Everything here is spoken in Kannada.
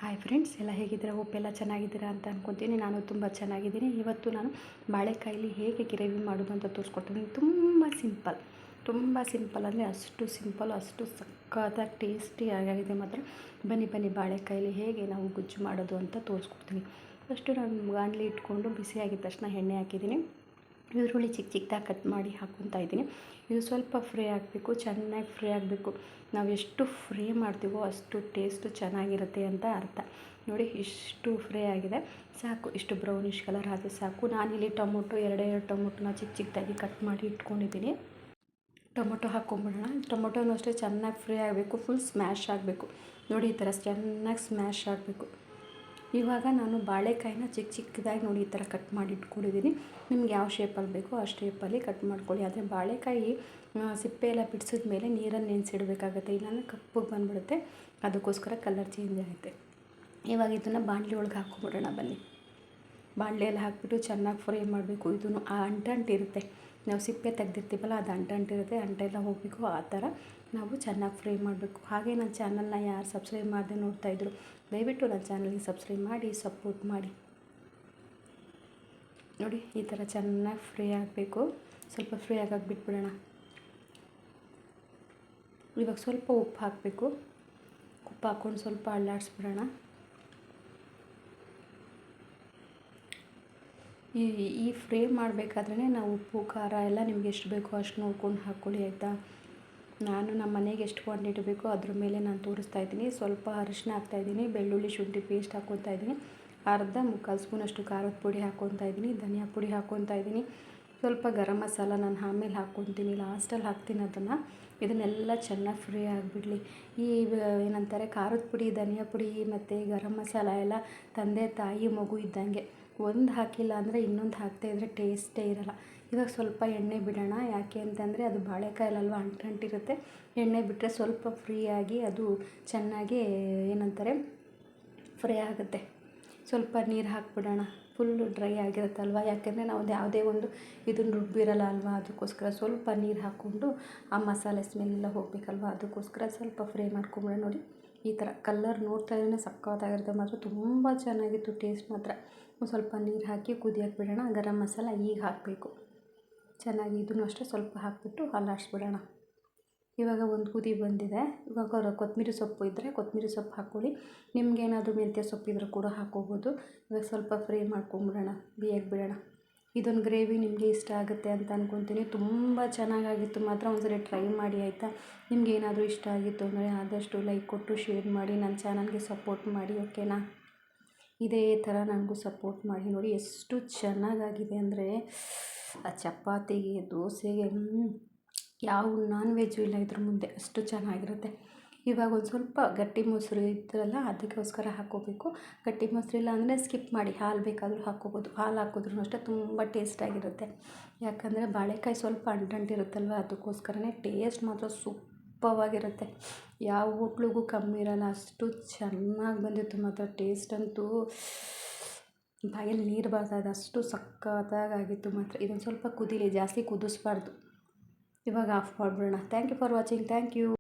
ಹಾಯ್ ಫ್ರೆಂಡ್ಸ್, ಎಲ್ಲ ಹೇಗಿದ್ದೀರಾ? ಎಲ್ಲ ಚೆನ್ನಾಗಿದ್ದೀರಾ ಅಂತ ಅಂದ್ಕೊತೀನಿ. ನಾನು ತುಂಬ ಚೆನ್ನಾಗಿದ್ದೀನಿ. ಇವತ್ತು ನಾನು ಬಾಳೆಕಾಯಲ್ಲಿ ಹೇಗೆ ಗ್ರೇವಿ ಮಾಡೋದು ಅಂತ ತೋರಿಸ್ಕೊಡ್ತೀನಿ. ತುಂಬ ಸಿಂಪಲ್ ಅಂದರೆ ಅಷ್ಟು ಸಿಂಪಲ್, ಅಷ್ಟು ಸಕ್ಕತ್ತಾಗಿ ಟೇಸ್ಟಿ ಆಗಿದೆ ಮಾತ್ರ. ಬನ್ನಿ ಬಾಳೆಕಾಯಲ್ಲಿ ಹೇಗೆ ನಾವು ಗುಜ್ಜು ಮಾಡೋದು ಅಂತ ತೋರಿಸ್ಕೊಡ್ತೀನಿ. ಫಸ್ಟು ನಾನು ಬಾಣಲಿ ಇಟ್ಕೊಂಡು ಬಿಸಿಯಾಗಿದ್ದ ತಕ್ಷಣ ಎಣ್ಣೆ ಹಾಕಿದ್ದೀನಿ. ಈರುಳ್ಳಿ ಚಿಕ್ಕದಾಗಿ ಕಟ್ ಮಾಡಿ ಹಾಕ್ಕೊತಾ ಇದ್ದೀನಿ. ಇದು ಸ್ವಲ್ಪ ಫ್ರೈ ಆಗಬೇಕು, ಚೆನ್ನಾಗಿ ಫ್ರೈ ಆಗಬೇಕು. ನಾವು ಎಷ್ಟು ಫ್ರೈ ಮಾಡ್ತೀವೋ ಅಷ್ಟು ಟೇಸ್ಟು ಚೆನ್ನಾಗಿರುತ್ತೆ ಅಂತ ಅರ್ಥ. ನೋಡಿ, ಇಷ್ಟು ಫ್ರೈ ಆಗಿದೆ, ಸಾಕು. ಇಷ್ಟು ಬ್ರೌನಿಷ್ ಕಲರ್ ಆದರೆ ಸಾಕು. ನಾನಿಲ್ಲಿ ಎರಡೇ ಟೊಮೊಟೊನ ಚಿಕ್ಕದಾಗಿ ಕಟ್ ಮಾಡಿ ಇಟ್ಕೊಂಡಿದ್ದೀನಿ. ಟೊಮೊಟೊ ಹಾಕ್ಕೊಂಬಿಡೋಣ. ಟೊಮೊಟೊನೂ ಅಷ್ಟೇ ಚೆನ್ನಾಗಿ ಫ್ರೈ ಆಗಬೇಕು, ಫುಲ್ ಸ್ಮ್ಯಾಶ್ ಆಗಬೇಕು. ನೋಡಿ, ಈ ಥರ ಚೆನ್ನಾಗಿ ಸ್ಮ್ಯಾಶ್ ಆಗಬೇಕು. ಇವಾಗ ನಾನು ಬಾಳೆಕಾಯಿನ ಚಿಕ್ಕದಾಗಿ ನೋಡಿ ಈ ಥರ ಕಟ್ ಮಾಡಿ ಇಟ್ಕೊಂಡಿದ್ದೀನಿ. ನಿಮ್ಗೆ ಯಾವ ಶೇಪಲ್ಲಿ ಬೇಕೋ ಆ ಶೇಪಲ್ಲಿ ಕಟ್ ಮಾಡ್ಕೊಳ್ಳಿ. ಆದರೆ ಬಾಳೆಕಾಯಿ ಸಿಪ್ಪೆ ಎಲ್ಲ ಬಿಡಿಸಿದ ಮೇಲೆ ನೀರಲ್ಲಿ ನೆನೆಸಿಡಬೇಕಾಗತ್ತೆ, ಇಲ್ಲಾಂದರೆ ಕಪ್ಪಗೆ ಬಂದುಬಿಡುತ್ತೆ. ಅದಕ್ಕೋಸ್ಕರ ಕಲರ್ ಚೇಂಜ್ ಆಗುತ್ತೆ. ಇವಾಗ ಇದನ್ನು ಬಾಣಲಿ ಒಳಗೆ ಹಾಕ್ಕೊಂಬಿಡೋಣ. ಬನ್ನಿ, ಬಾಣಲೆಯಲ್ಲಿ ಹಾಕಿಬಿಟ್ಟು ಚೆನ್ನಾಗಿ ಫ್ರೈ ಮಾಡಬೇಕು. ಇದನ್ನು ಆ ಅಂಟಿರುತ್ತೆ, ನಾವು ಸಿಪ್ಪೆ ತೆಗೆದಿರ್ತೀವಲ್ಲ, ಅದು ಅಂಟಿರುತ್ತೆ. ಅಂಟೆಲ್ಲ ಹೋಗಬೇಕು. ಆ ಥರ ನಾವು ಚೆನ್ನಾಗಿ ಫ್ರೈ ಮಾಡಬೇಕು. ಹಾಗೆ ನನ್ನ ಚಾನಲ್ನ ಯಾರು ಸಬ್ಸ್ಕ್ರೈಬ್ ಮಾಡದೆ ನೋಡ್ತಾಯಿದ್ರು, ದಯವಿಟ್ಟು ನನ್ನ ಚಾನಲ್ಗೆ ಸಬ್ಸ್ಕ್ರೈಬ್ ಮಾಡಿ ಸಪೋರ್ಟ್ ಮಾಡಿ. ನೋಡಿ, ಈ ಥರ ಚೆನ್ನಾಗಿ ಫ್ರೈ ಆಗಬೇಕು. ಸ್ವಲ್ಪ ಫ್ರೈ ಆಗೋಕ್ಕೆ ಬಿಟ್ಬಿಡೋಣ. ಇವಾಗ ಸ್ವಲ್ಪ ಉಪ್ಪು ಹಾಕಬೇಕು. ಉಪ್ಪು ಹಾಕ್ಕೊಂಡು ಸ್ವಲ್ಪ ಅಳ್ಳಾಡಿಸ್ಬಿಡೋಣ. ಈ ಫ್ರೈ ಮಾಡಬೇಕಾದ್ರೆ ನಾವು ಉಪ್ಪು ಖಾರ ಎಲ್ಲ ನಿಮ್ಗೆ ಎಷ್ಟು ಬೇಕೋ ಅಷ್ಟು ನೋಡ್ಕೊಂಡು ಹಾಕ್ಕೊಳ್ಳಿ, ಆಯಿತಾ? ನಾನು ನಮ್ಮ ಮನೆಗೆ ಎಷ್ಟು ಕ್ವಾಂಟಿಟಿ ಬೇಕೋ ಅದ್ರ ಮೇಲೆ ನಾನು ತೋರಿಸ್ತಾ ಇದ್ದೀನಿ. ಸ್ವಲ್ಪ ಅರಿಶಿನ ಹಾಕ್ತಾಯಿದ್ದೀನಿ, ಬೆಳ್ಳುಳ್ಳಿ ಶುಂಠಿ ಪೇಸ್ಟ್ ಹಾಕ್ಕೊತಾ ಇದ್ದೀನಿ, ಮುಕ್ಕಾಲು ಸ್ಪೂನಷ್ಟು ಖಾರದ ಪುಡಿ ಹಾಕ್ಕೊತಾ ಇದ್ದೀನಿ, ಧನಿಯಾ ಪುಡಿ ಹಾಕ್ಕೊತಾ ಇದ್ದೀನಿ, ಸ್ವಲ್ಪ ಗರಂ ಮಸಾಲ ನಾನು ಆಮೇಲೆ ಹಾಕ್ಕೊತೀನಿ, ಲಾಸ್ಟಲ್ಲಿ ಹಾಕ್ತೀನಿ ಅದನ್ನು. ಇದನ್ನೆಲ್ಲ ಚೆನ್ನಾಗಿ ಫ್ರೈ ಆಗಿಬಿಡಲಿ. ಏನಂತಾರೆ, ಖಾರದ ಪುಡಿ, ಧನಿಯಾ ಪುಡಿ ಮತ್ತು ಗರಂ ಮಸಾಲ ಎಲ್ಲ ತಂದೆ ತಾಯಿ ಮಗು ಇದ್ದಂಗೆ. ಒಂದು ಹಾಕಿಲ್ಲ ಅಂದರೆ ಇನ್ನೊಂದು ಹಾಕ್ತಾಯಿದ್ರೆ ಟೇಸ್ಟೇ ಇರೋಲ್ಲ. ಇವಾಗ ಸ್ವಲ್ಪ ಎಣ್ಣೆ ಬಿಡೋಣ. ಯಾಕೆ ಅಂತಂದರೆ ಅದು ಬಾಳೆಕಾಯಲ್ಲಲ್ವ, ಅಂಟಿರುತ್ತೆ. ಎಣ್ಣೆ ಬಿಟ್ಟರೆ ಸ್ವಲ್ಪ ಫ್ರೀಯಾಗಿ ಅದು ಚೆನ್ನಾಗಿ ಏನಂತಾರೆ ಫ್ರೈ ಆಗುತ್ತೆ. ಸ್ವಲ್ಪ ನೀರು ಹಾಕ್ಬಿಡೋಣ. ಫುಲ್ಲು ಡ್ರೈ ಆಗಿರುತ್ತಲ್ವ, ಯಾಕೆಂದರೆ ನಾವು ಯಾವುದೇ ಒಂದು ಇದನ್ನು ರುಬ್ಬಿರಲ್ಲ ಅಲ್ವಾ, ಅದಕ್ಕೋಸ್ಕರ ಸ್ವಲ್ಪ ನೀರು ಹಾಕ್ಕೊಂಡು ಆ ಮಸಾಲೆ ಸ್ಮೆಲ್ಲ ಹೋಗಬೇಕಲ್ವ, ಅದಕ್ಕೋಸ್ಕರ ಸ್ವಲ್ಪ ಫ್ರೈ ಮಾಡ್ಕೊಂಬಿಡೋಣ. ನೋಡಿ, ಈ ಥರ ಕಲ್ಲರ್ ನೋಡ್ತಾ ಇದ್ರೆ ಸಕ್ಕತ್ತಾಗಿರುತ್ತೆ ಮಾತ್ರ. ತುಂಬ ಚೆನ್ನಾಗಿತ್ತು ಟೇಸ್ಟ್ ಮಾತ್ರ. ಸ್ವಲ್ಪ ನೀರು ಹಾಕಿ ಕುದಿಯೋಕ್ಕೆ ಬಿಡೋಣ. ಗರಂ ಮಸಾಲ ಈಗ ಹಾಕಬೇಕು. ಚೆನ್ನಾಗಿ ಇದನ್ನು ಅಷ್ಟೇ ಸ್ವಲ್ಪ ಹಾಕಿಬಿಟ್ಟು ಅಲ್ಲಾಡಿಸ್ಬಿಡೋಣ. ಇವಾಗ ಒಂದು ಕುದಿ ಬಂದಿದೆ. ಇವಾಗ ಕೊತ್ತಂಬರಿ ಸೊಪ್ಪು ಇದ್ದರೆ ಕೊತ್ತಂಬರಿ ಸೊಪ್ಪು ಹಾಕ್ಕೊಳ್ಳಿ. ನಿಮ್ಗೇನಾದರೂ ಮೆಂತ್ಯ ಸೊಪ್ಪಿದ್ರೆ ಕೂಡ ಹಾಕ್ಕೋಬೋದು. ಇವಾಗ ಸ್ವಲ್ಪ ಫ್ರೈ ಮಾಡ್ಕೊಂಬಿಡೋಣ, ಬೇಯಕ್ಕೆ ಬಿಡೋಣ. ಇದೊಂದು ಗ್ರೇವಿ ನಿಮಗೆ ಇಷ್ಟ ಆಗುತ್ತೆ ಅಂತ ಅಂದ್ಕೊತೀನಿ. ತುಂಬ ಚೆನ್ನಾಗಾಗಿತ್ತು ಮಾತ್ರ. ಒಂದ್ಸರಿ ಟ್ರೈ ಮಾಡಿ, ಆಯಿತಾ? ನಿಮ್ಗೆ ಏನಾದರೂ ಇಷ್ಟ ಆಗಿತ್ತು ಅಂದರೆ ಆದಷ್ಟು ಲೈಕ್ ಕೊಟ್ಟು ಶೇರ್ ಮಾಡಿ, ನನ್ನ ಚಾನಲ್ಗೆ ಸಪೋರ್ಟ್ ಮಾಡಿ, ಓಕೆನಾ? ಇದೇ ಥರ ನನಗೂ ಸಪೋರ್ಟ್ ಮಾಡಿ. ನೋಡಿ, ಎಷ್ಟು ಚೆನ್ನಾಗಾಗಿದೆ ಅಂದರೆ ಆ ಚಪಾತಿಗೆ, ದೋಸೆಗೆ, ಯಾವ ನಾನ್ ವೆಜ್ಜು ಇಲ್ಲ ಇದ್ರ ಮುಂದೆ, ಅಷ್ಟು ಚೆನ್ನಾಗಿರುತ್ತೆ. ಇವಾಗ ಒಂದು ಸ್ವಲ್ಪ ಗಟ್ಟಿ ಮೊಸರು ಇದ್ರಲ್ಲ, ಅದಕ್ಕೋಸ್ಕರ ಹಾಕ್ಕೋಬೇಕು. ಗಟ್ಟಿ ಮೊಸರು ಇಲ್ಲ ಅಂದರೆ ಸ್ಕಿಪ್ ಮಾಡಿ, ಹಾಲು ಬೇಕಾದರೂ ಹಾಕ್ಕೋಬೋದು. ಹಾಲು ಹಾಕಿದ್ರೂ ಅಷ್ಟೇ ತುಂಬ ಟೇಸ್ಟಾಗಿರುತ್ತೆ. ಯಾಕಂದರೆ ಬಾಳೆಕಾಯಿ ಸ್ವಲ್ಪ ಅಂಟಿರುತ್ತಲ್ವ, ಅದಕ್ಕೋಸ್ಕರನೇ ಟೇಸ್ಟ್ ಮಾತ್ರ ಸೂಪರ್ವಾಗಿರುತ್ತೆ. ಯಾವ ಹೋಟ್ಲಿಗೂ ಕಮ್ಮಿ ಇರೋಲ್ಲ, ಅಷ್ಟು ಚೆನ್ನಾಗಿ ಬಂದಿತ್ತು ಮಾತ್ರ. ಟೇಸ್ಟ್ ಅಂತೂ ಬಾಯಲ್ಲಿ ನೀರು ಬರ್ತದೆ, ಅಷ್ಟು ಸಕ್ಕತ್ತಾಗಿತ್ತು ಮಾತ್ರ. ಇದೊಂದು ಸ್ವಲ್ಪ ಕುದೀಲಿ, ಜಾಸ್ತಿ ಕುದಿಸ್ಬಾರ್ದು. ಇವಾಗ ಆಫ್ ಮಾಡಿಬಿಡೋಣ. Thank you for watching. Thank you.